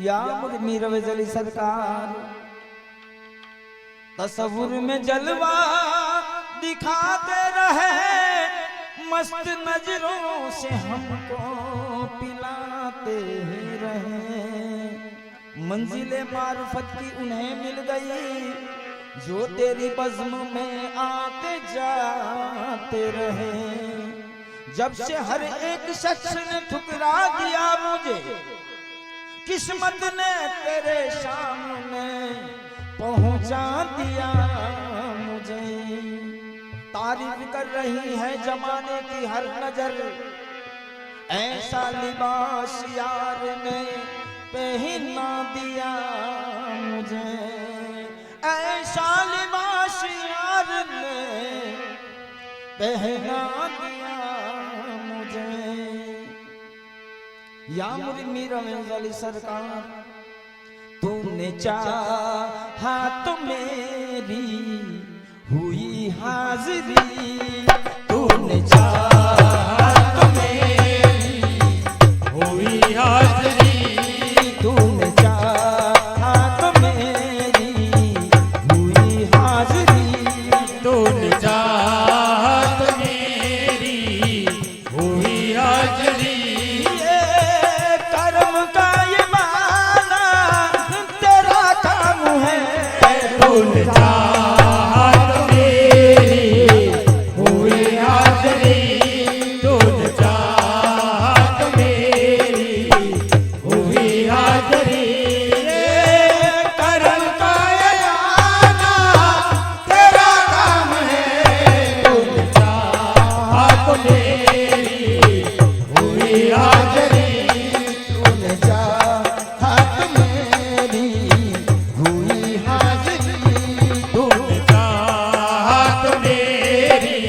या मीर वजली सरकार तस्वुर में जलवा दिखाते रहे, मस्त नजरों से हमको पिलाते ही रहे। मंजिले मार्फत की उन्हें मिल गई जो तेरी बज़्म में आते जाते रहे। जब से हर एक शख्स ने ठुकरा दिया मुझे, किस्मत ने तेरे सामने पहुंचा दिया मुझे। तारीफ कर रही है जमाने की हर नजर, ऐसा लिबास यार ने पहना दिया मुझे। ऐसा लिबास यार ने पहना दिया मुझे। या मीर वजली सरकार तूने चाहा तो मेरी हुई हाजिरी, तूने चाहा तो मेरी हुई हाजिरी, तूने चाहा तो मेरी हुई हाजिरी, तूने चाहा तो मेरी हुई हाजिरी। करम का ये माना तेरा काम है, तूने चाहा तो मेरी हुई हाजिरी, तूने चाहा तो मेरी हुई हाजिरी। करम का ये माना तेरा काम है, तूने चाहा तो मेरी हुई हाजिरी, तूने चाहा तो मेरी हुई हाजिरी, तूने चाहा तो मेरी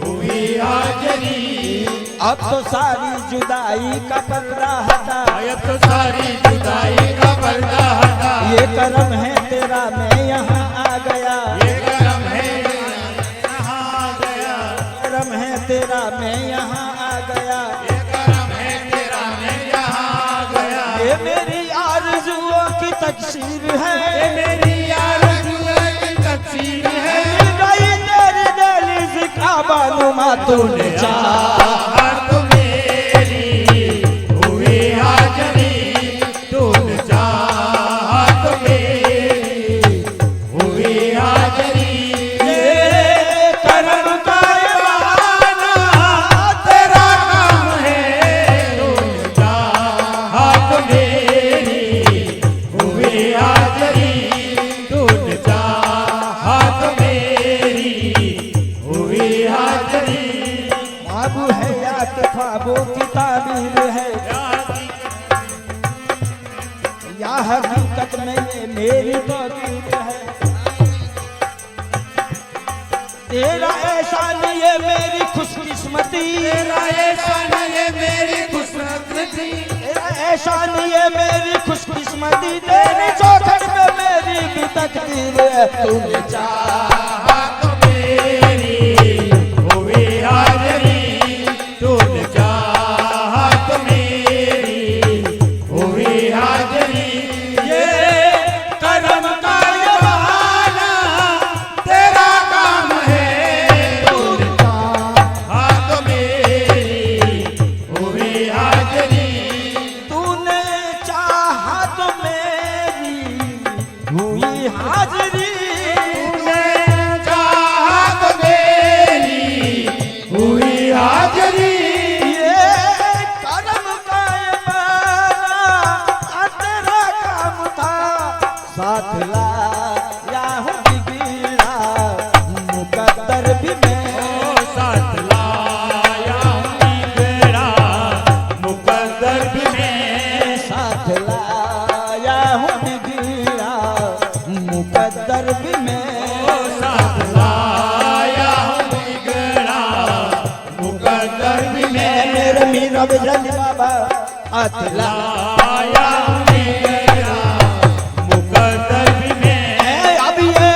हुई हाजिरी। अब तो सारी जुदाई का पर्दा हटा, अब तो सारी जुदाई का पर्दा हटा। ये करम है तेरा मैं यहाँ आ गया, ये करम है यहाँ आ गया, करम है तेरा मैं यहाँ आ गया। ये करम है तेरा मैं यहाँ आ गया। ये मेरी आरज़ुओं की तकसीर है, ये मेरी आरज़ुओं की तकसीर है। गई तेरी दहलीज़ काबा नुमा, तूने चाहा तो मेरी हुई हाजिरी, तूने चाहा तो मेरी हुई हाजिरी। ये करम का ये बहाना तेरा काम है, तूने चाहा तो मेरी हुई हाजिरी, तूने चाहा तो मेरी हुई हाजिरी। ख्वाब है या के ख्वाबों की ताबीर है, या हकीकत में ये मेरी तकदीर है। तेरा एहसान ये मेरी खुशकिस्मती, तेरा एहसान ये मेरी खुशकिस्मती, तेरा एहसान ये मेरी खुशकिस्मती। तेरी चौखट में मेरी भी तकदीर है, तूने चाहा तो मेरी हुई हाजिरी, तूने चाहा तो मेरी हुई हाजिरी। ये करम का ये बहाना तेरा काम है, तूने चाहा तो मेरी हुई हाजिरी, तूने चाहा तो मेरी हुई हाजिरी। तूने चाहा तो मेरी हुई हाजिरी। ये करम का ये माना तेरा काम था, साथ लाया हूँ बिगड़ा मुकद्दर भी मैं, साथ लाया बिगड़ा मुकद्दर भी मैं, साथ लाया हूँ बिगड़ा मुकद्दर भी मैं। साथ लाया बिगड़ा मुकद्दर भी मैं। मेरे मीर वजली बाबा हाथ लाया बिगड़ा मुकद्दर भी मैं। अब ये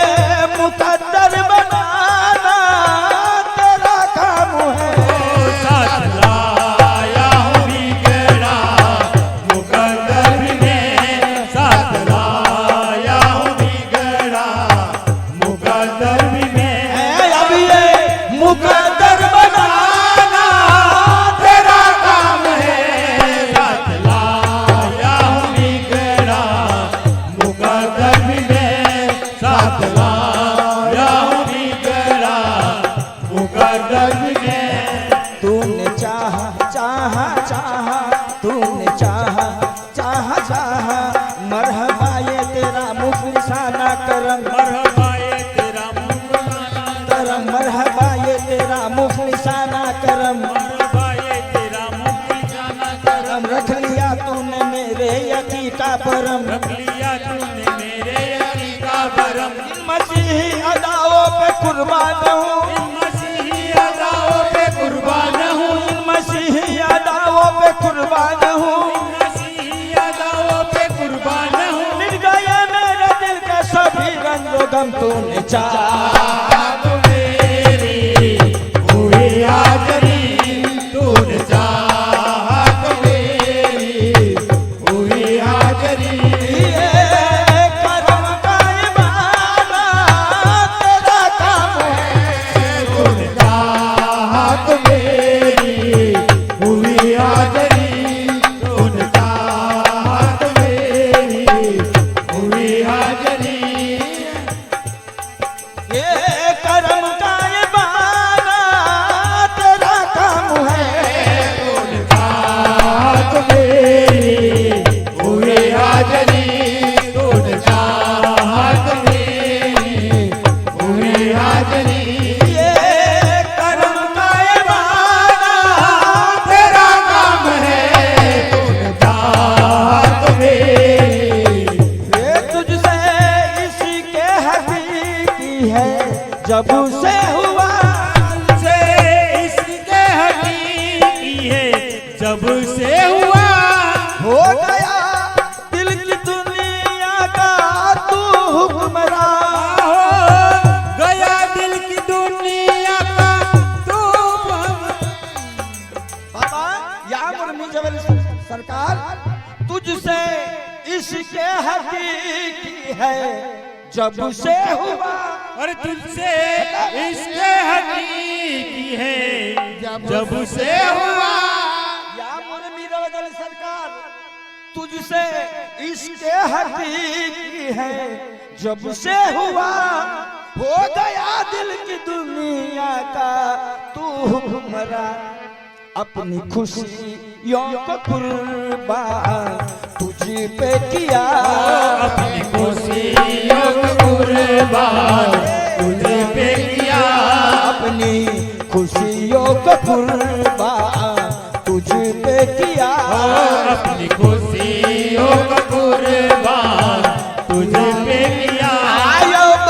मुकद्दर बनाना तेरा काम है, साथ लाया बिगड़ा मुकद्दर भी मैं। तूने चाहा चाहा चाहा मरहबा ये तेरा मुखलिसाना करम मरहबा ये तेरा मुखलिसाना करम मरहबा ये तेरा मुखलिसाना करम मरहबा ये तेरा मुखलिसाना करम रख लिया तूने मेरे यकी का परम रख लिया तूने मेरे यकी का भरम इन मसीही अदाओं पे कुर्बान हूँ इन मसीही अदाओं पे कुर्बान हूँ इन मसीही अदाओं पे कुर्बान हूँ इन मसीही अदाओं पे कुर्बान हूँ मिट गए मेरे दिल के सभी रंजो गम तूने चाहा तो मेरी हुई हाजरी तूने चाहा तो मेरी हुई हाजरी ये करम का इबादा तेरा काम है तूने चाहा तो मेरी हुई हाजरी तूने चाहा तो मेरी हुई हाजरी ये करम का इबादा तेरा काम है तूने चाहा तो मेरी हुई हाजरी तूने चाहा तो मेरी हुई हाजरी ये करम का इबादा तेरा काम है तूने चाहा तो मेरी ये तुझसे इसके हकीकी है जब से हुआ से इसके हकीकी है जब से हुआ हो गया दिल की दुनिया का तू हुक्मरान हो गया दिल की दुनिया का तू बाबा या मुर्मी जबल सरकार तुझसे इसके हकीकी है जब से हुआ और तुझसे इसके हकीकी है जब से हुआ या मुर्मी जबल सरकार तुझसे इसके हकीकी है जब से हुआ हो गया दिल की दुनिया का तू हुक्मरान अपनी खुशियों को कुर्बान तुझ पे किया अपनी खुशियों को कुर्बान तुझे पे किया अपनी खुशियों को कुर्बान तुझ पे किया अपनी खुशियों को कुर्बान तुझे पे किया आयब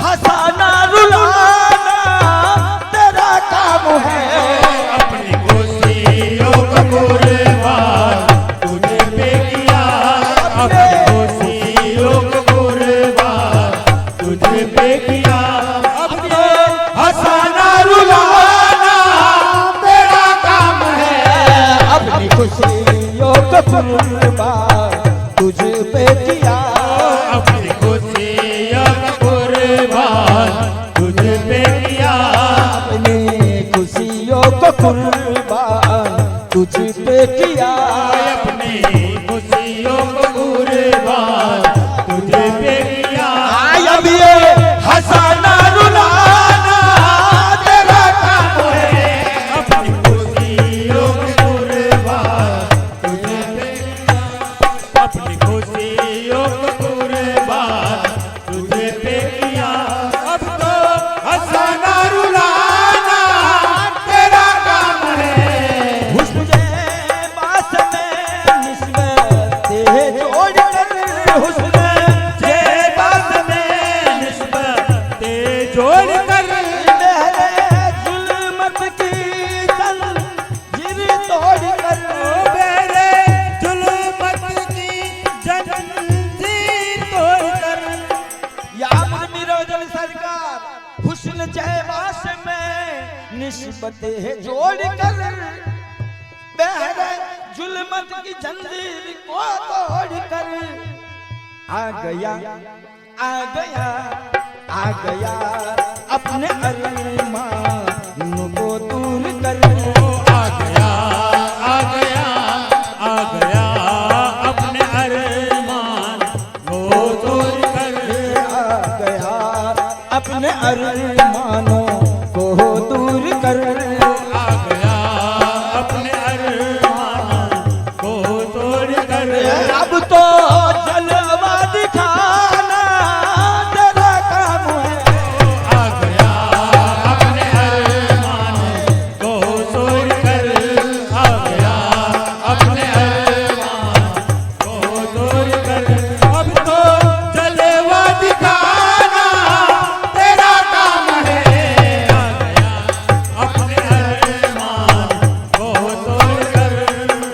हंसाना रुलाना तेरा काम है अपनी खुशियों को कुर्बान तुझे पे किया अपनी खुशियों को कुर्बान तुझे पे किया अपने हंसाना रुलाना तेरा काम है अपनी खुशियों को कुर्बान तुझ पे किया अपनी खुशियों को कुर्बान तुझे पे किया अपनी खुशियों को कुर्बान तुझ पे किया अपनी खुशियों को कुर्बान तुझे पे किया अब ये हंसाना रुलाना तेरा काम है अपनी खुशियों को कुर्बान तुझे पे किया अपनी खुशियों को कुर्बान तुझे पे किया अब तो हंसाना रुलाना तेरा काम है हुस्न बास में निस्बत जोड़ कर हुस्न बात में निस्बत जोड़ कर मेरे जुल्मत की जंजीर तोड़ कर मेरे जुल्मत की जंजीर तोड़ कर या मुर्मी सरकार हुस्न जयबास में निस्बत जोड़ कर बहरे जुल्मत की जंजीर को तोड़ कर आ गया आ गया आ गया अपने अरमान को दूर कर आ गया आ गया आ गया अपने अरमान को दूर कर आ गया अपने अरमानों को दूर कर आ गया अपने अरमान तो जलवा दिखाना तेरा काम है। आ गया अपने अरमान को तोड़ कर, आ गया अपने अरमान को तोड़ कर। अब तो जलवा दिखाना तेरा काम है। आ गया अपने अरमान को तोड़ कर।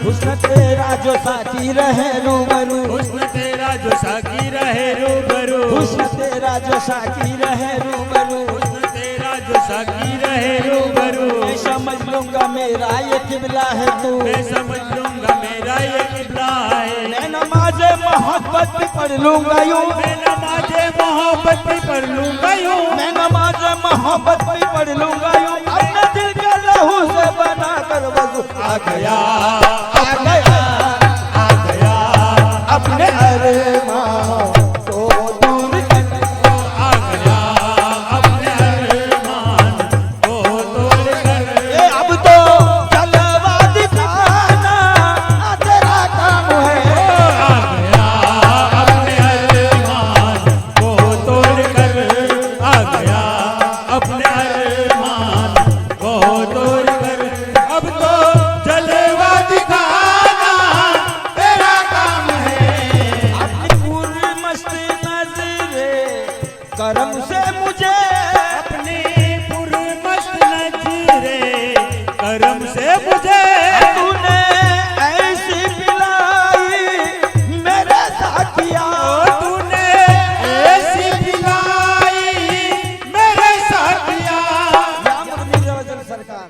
हुस्न तेरा जो साथी रहे रूबरू, हुस्न तेरा जो साकी रहे रूबरू, हुस्न तेरा जो साथी रहे रूबरू, हुस्न तेरा जो साकी रहे रूबरू। मैं समझ लूंगा मेरा ये किबला है तू, मैं समझ लूंगा मेरा ये किबला है। मैं नमाज मोहब्बत भी पढ़ लूंगा यूं, मैं नमाज मोहब्बत भी पढ़ लूंगा यूं, मैं नमाज मोहब्बत भी पढ़ लूंगा यूं। अपने दिल का लहू से बना कर वजू आ गया, आ गया, आ गया अपने अरमान को दूर कर। आ गया अपने अरमान को तोड़ कर। ये अब तो जलवा दिखाना तेरा काम है। आ गया अपने अरमान को तोड़ कर, आ गया अपने अरमान को तोड़ कर। अब तो जलवा दिखाना तेरा काम है। अपनी पूरी मस्ती नजरे करम से मुझे, अपनी पुरमस्त नजरे करम से मुझे तूने ऐसी पिलाई मेरे साथिया। तूने ऐसी पिलाई मेरे साथिया। सरकार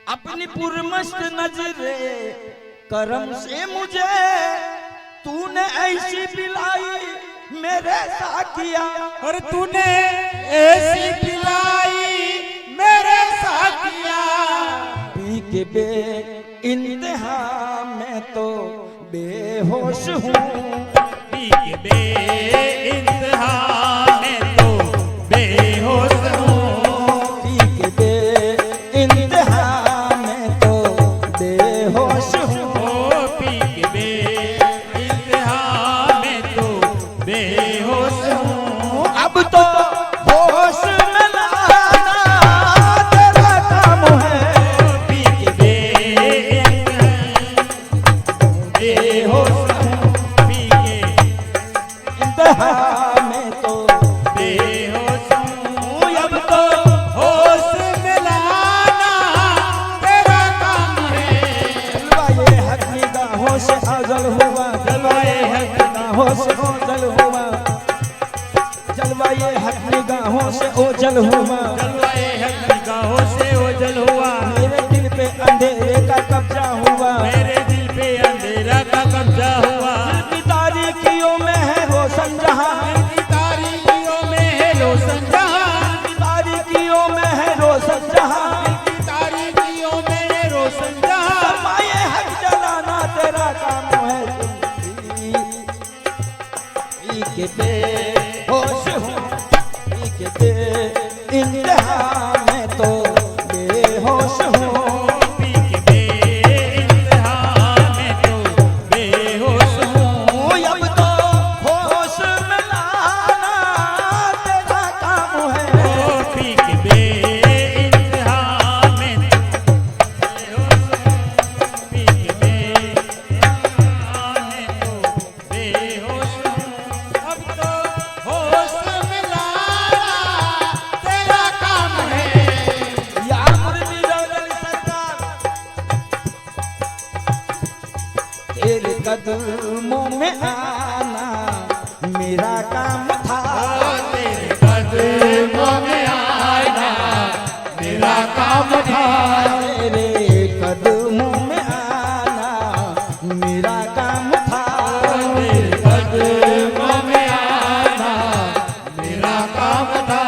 अपनी पुरमस्त नजरे करम से मुझे तूने ऐसी पिलाई मेरे साथिया। और तूने ऐसी पिलाई मेरे साथिया। पी के बे इंतहा मैं तो बेहोश हूँ, पी के बेइंतहा मैं तो बेहोश हूँ। पी के बे इंतहा मैं तो बेहोश हूँ। ओ पी के बेइंतहा मैं तो बेहोश हूँ। अब तो होश में लाना तेरा काम है। पी के बेहोश हूँ। पी के इंतहा में तो बेहोश हूँ। अब तो होश में लाना तेरा काम है। जलवाए हक निगाहों से अजल हुआ, जलवाए हक निगाहों से ओझल हुआ, जलवाए हक निगाहों से ओझल हुआ। जलवाए हक निगाहों से ओझल हुआ। मेरे दिल पे अंधेरे का कब्जा हुआ, मेरे दिल पे अंधेरा का कब्जा हुआ। दिल की तारीकियों में है रोशन जहां, दिल की तारीकियों में है रोशन जहां। दिल की तारीकियों में है रोशन जहां। दिल की तारीकियों में है रोशन जहां। सरमाए हक जलाना तेरा काम है। पी के बेहोश हूँ, पी के बे इंतहा मैं तो बेहोश हूँ। पी के बेइंतहा मैं तो बेहोश हूँ। अब तो होश में लाना तेरा काम है। ओ पी के बेइंतहा मैं तो बेहोश हूँ। पी के बेइंतहा मैं तो बेहोश हूँ। अब तो होश में लाना तेरा काम है। या मुर्गी रौनक सरकार तेरे कदमों में आना मेरा काम था। तेरे कदमों में आना मेरा काम था। तेरे कदमों में आना मेरा काम था। तेरे कदमों में आना मेरा काम था।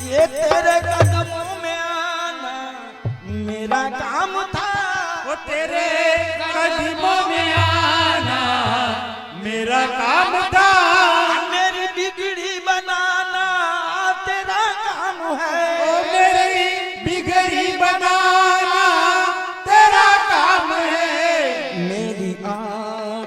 ये तेरे कदमों में आना मेरा काम था। वो तेरे कदमों में आना मेरा काम था। मेरी बिगड़ी बनाना तेरा काम है। ओ मेरी बिगड़ी बनाना तेरा काम है। मेरी आँख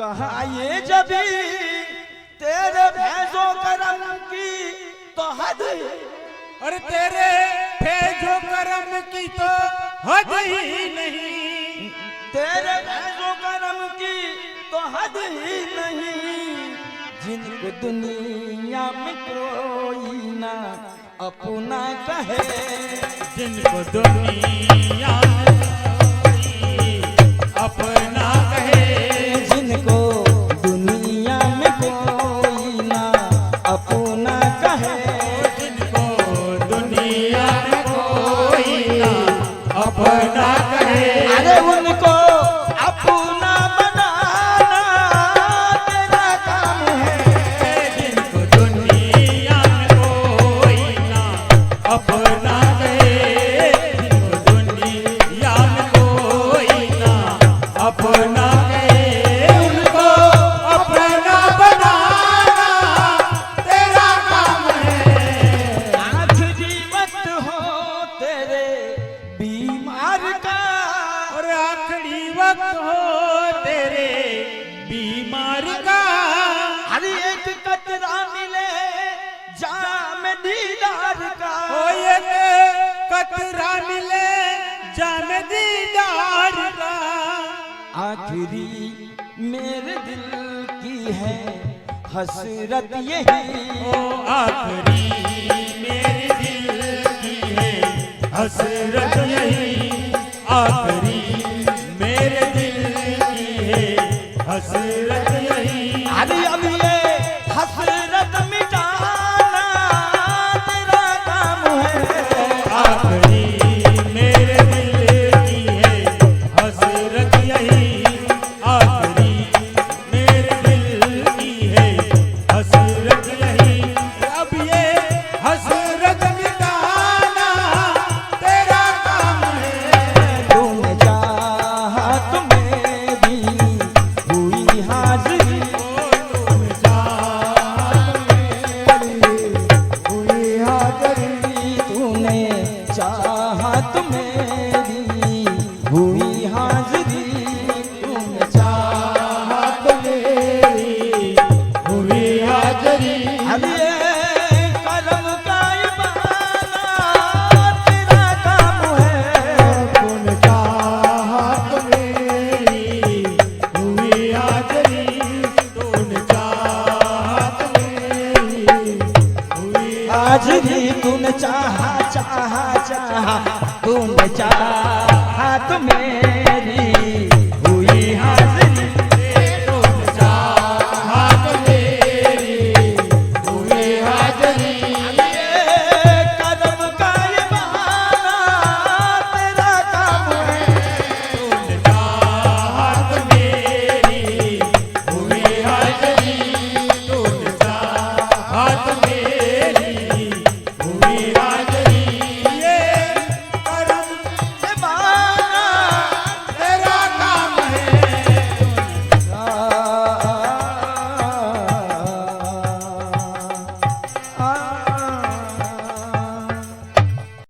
कहा ये जबी तेरे भैंसो करम की तो हद और तेरे भेजो करम की तो हद ही नहीं, तेरे भैंसो करम की तो हद ही नहीं, जिनको दुनिया में कोई ना अपना कहे, जिनको दुनिया में कोई अपना कहे, जिनको दुनिया में कोई ना अपना कहे, जिनको दुनिया में कोई ना अपना कहे, अरे उनको अपना बनाना तेरा काम है, जिनको दुनिया में कोई ना अपना कहे, जिनको दुनिया में कोई ना अपना कहे, उनको अपना बनाना तेरा काम है। आखिरी वक्त हो तेरे बीमार का, और आखिरी वक्त हो तेरे बीमार का, हर एक कतरा मिले जाम दीदार का, ओ एक कतरा मिले जाम दीदार का, आखिरी मेरे दिल की है हसरत यही, ओ आखिरी मेरे दिल की है हसरत यही, आखिरी मेरे दिल की है हसरत यही, अरे अब ये हसरत मिटाना तेरा काम है, आखिरी मेरे दिल की है हसरत यही, आखिरी मेरे दिल की है हसरत यही, अब ये हसरत मिटाना तेरा काम है। तूने चाहा तो मेरी हुई हाजिरी, तुम चाहत मेरी हुई हाज़िरी, तूने चाहा तो मेरी हुई हाजिरी, तूने चाहत मेरी हुई हाज़िरी, अब ये करम का इबाना तेरा काम है, तुम चाहत मेरी हुई हाज़िरी, तुम चाहत मेरी हुई हाजिरी तूने चाहा चाहा चाहा